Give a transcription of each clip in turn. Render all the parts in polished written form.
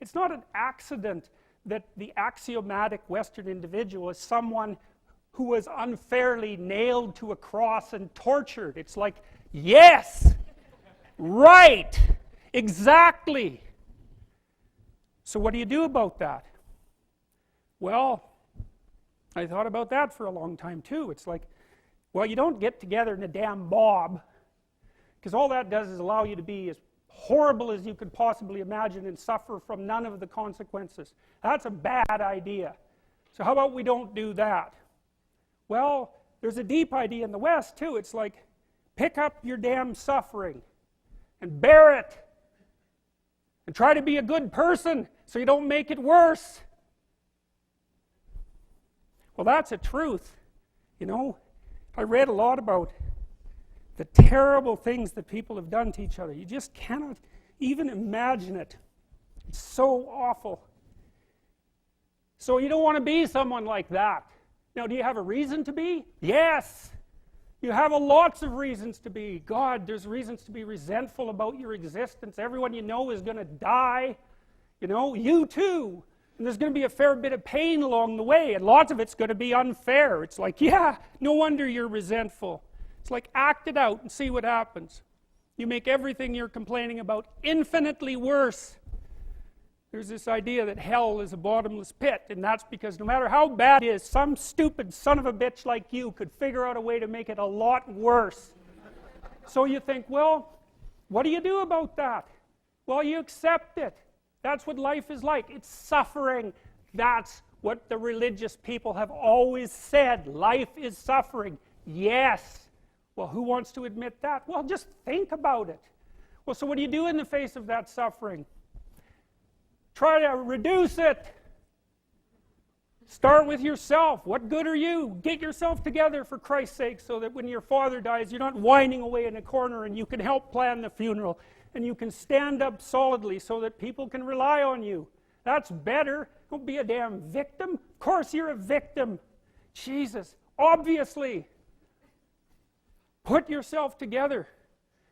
It's not an accident that the axiomatic Western individual is someone who was unfairly nailed to a cross and tortured. It's like, yes, right, exactly. So what do you do about that? Well, I thought about that for a long time too. It's like, well, you don't get together in a damn mob, because all that does is allow you to be as horrible as you could possibly imagine and suffer from none of the consequences. That's a bad idea. So how about we don't do that? Well, there's a deep idea in the West too. It's like, pick up your damn suffering and bear it and try to be a good person so you don't make it worse. Well, that's a truth. You know, I read a lot about the terrible things that people have done to each other. You just cannot even imagine it. It's so awful. So you don't want to be someone like that. Now, do you have a reason to be? Yes. You have lots of reasons to be. God, there's reasons to be resentful about your existence. Everyone you know is going to die. You know, you too. And there's going to be a fair bit of pain along the way, and lots of it's going to be unfair. It's like, yeah, no wonder you're resentful. It's like, act it out and see what happens. You make everything you're complaining about infinitely worse. There's this idea that hell is a bottomless pit, and that's because no matter how bad it is, some stupid son of a bitch like you could figure out a way to make it a lot worse. So you think, well, what do you do about that? Well, you accept it. That's what life is like. It's suffering. That's what the religious people have always said. Life is suffering. Yes. Well, who wants to admit that? Well, just think about it. Well, so what do you do in the face of that suffering? Try to reduce it. Start with yourself. What good are you? Get yourself together for Christ's sake, so that when your father dies, you're not whining away in a corner, and you can help plan the funeral, and you can stand up solidly so that people can rely on you. That's better. Don't be a damn victim. Of course you're a victim. Jesus, obviously. Put yourself together.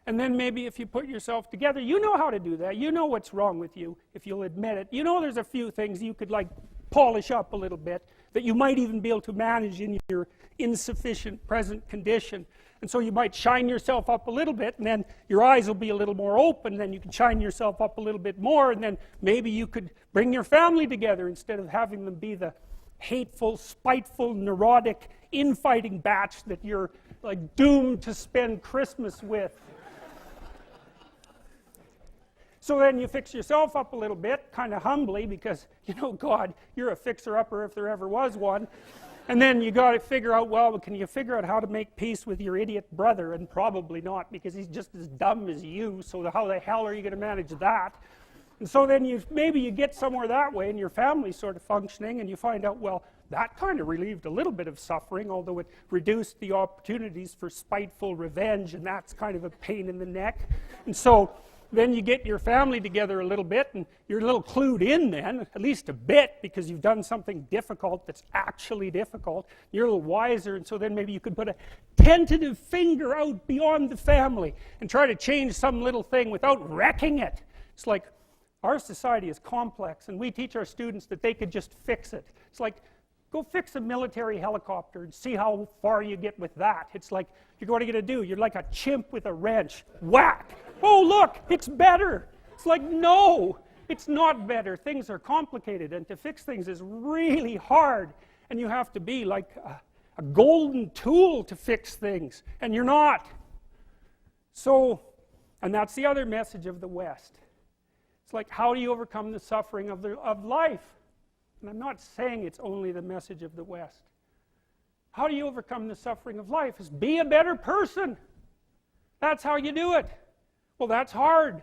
And then maybe if you put yourself together, you know how to do that. You know what's wrong with you, if you'll admit it. You know there's a few things you could like polish up a little bit, that you might even be able to manage in your insufficient present condition. And so you might shine yourself up a little bit, and then your eyes will be a little more open, then you can shine yourself up a little bit more, and then maybe you could bring your family together instead of having them be the hateful, spiteful, neurotic, infighting batch that you're like doomed to spend Christmas with. So then you fix yourself up a little bit, kind of humbly, because, you know, God, you're a fixer-upper if there ever was one. And then you got to figure out, well, can you figure out how to make peace with your idiot brother? And probably not, because he's just as dumb as you, so how the hell are you going to manage that? And so then maybe you get somewhere that way, and your family's sort of functioning, and you find out, well, that kind of relieved a little bit of suffering, although it reduced the opportunities for spiteful revenge, and that's kind of a pain in the neck. And so then you get your family together a little bit, and you're a little clued in then, at least a bit, because you've done something difficult that's actually difficult. You're a little wiser, and so then maybe you could put a tentative finger out beyond the family and try to change some little thing without wrecking it. It's like, our society is complex, and we teach our students that they could just fix it. It's like, go fix a military helicopter and see how far you get with that. It's like, what are you going to do? You're like a chimp with a wrench. Whack! Oh, look, it's better. It's like, no, it's not better. Things are complicated, and to fix things is really hard. And you have to be like a golden tool to fix things, and you're not. So, and that's the other message of the West. It's like, how do you overcome the suffering of life? And I'm not saying it's only the message of the West. How do you overcome the suffering of life? Is be a better person. That's how you do it. Well, that's hard.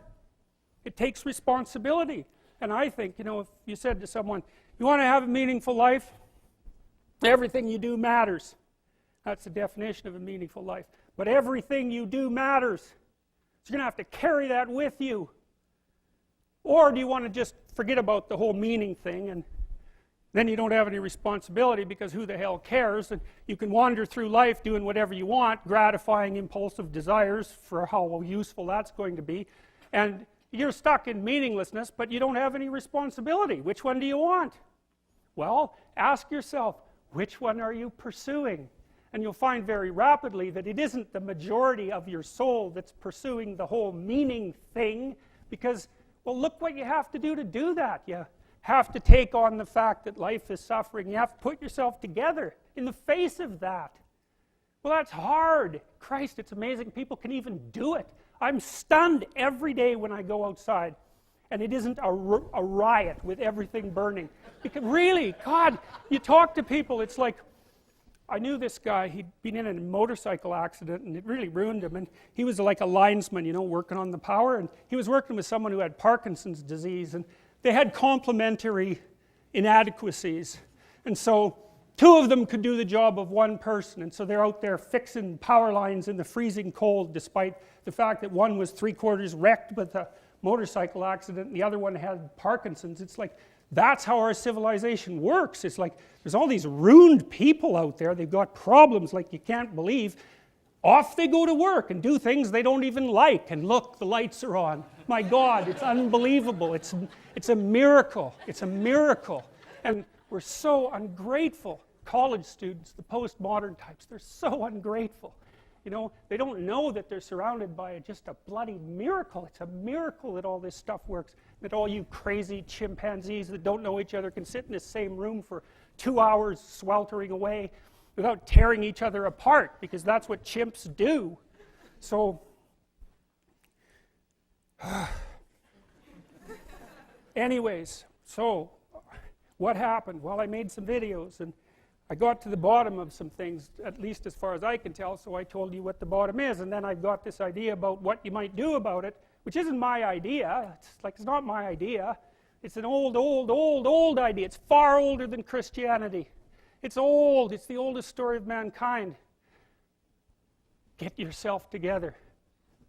It takes responsibility. And I think, you know, if you said to someone, you want to have a meaningful life? Everything you do matters. That's the definition of a meaningful life. But everything you do matters. So you're going to have to carry that with you. Or do you want to just forget about the whole meaning thing, and then you don't have any responsibility, because who the hell cares, and you can wander through life doing whatever you want, gratifying impulsive desires for how useful that's going to be, and You're stuck in meaninglessness, but you don't have any responsibility. Which one do you want? Well, ask yourself, which one are you pursuing? And you'll find very rapidly that it isn't the majority of your soul that's pursuing the whole meaning thing, because, well, look what you have to do that. You have to take on the fact that life is suffering. You have to put yourself together in the face of that. Well, that's hard. Christ, it's amazing people can even do it. I'm stunned every day when I go outside and it isn't a riot with everything burning. Because really, God, you talk to people, it's like, I knew this guy, he'd been in a motorcycle accident and it really ruined him, and he was like a linesman, you know, working on the power, and he was working with someone who had Parkinson's disease, and they had complementary inadequacies, and so two of them could do the job of one person, and so they're out there fixing power lines in the freezing cold, despite the fact that one was 3/4 wrecked with a motorcycle accident and the other one had Parkinson's. It's like, that's how our civilization works. It's like, there's all these ruined people out there, they've got problems like you can't believe. Off they go to work and do things they don't even like, and look, the lights are on. My God, it's unbelievable. It's a miracle. It's a miracle. And we're so ungrateful. College students, the postmodern types, they're so ungrateful. You know, they don't know that they're surrounded by just a bloody miracle. It's a miracle that all this stuff works, that all you crazy chimpanzees that don't know each other can sit in the same room for 2 hours sweltering away without tearing each other apart, because that's what chimps do. So, anyways, so what happened? Well, I made some videos and I got to the bottom of some things, at least as far as I can tell, so I told you what the bottom is, and then I've got this idea about what you might do about it, which isn't my idea. It's not my idea. It's an old idea. It's far older than Christianity. It's old. It's the oldest story of mankind. Get yourself together.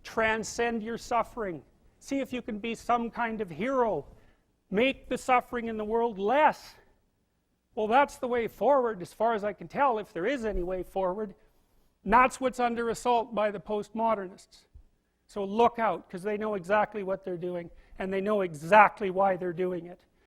Transcend your suffering. See if you can be some kind of hero. Make the suffering in the world less. Well, that's the way forward, as far as I can tell, if there is any way forward. And that's what's under assault by the postmodernists. So look out, because they know exactly what they're doing, and they know exactly why they're doing it.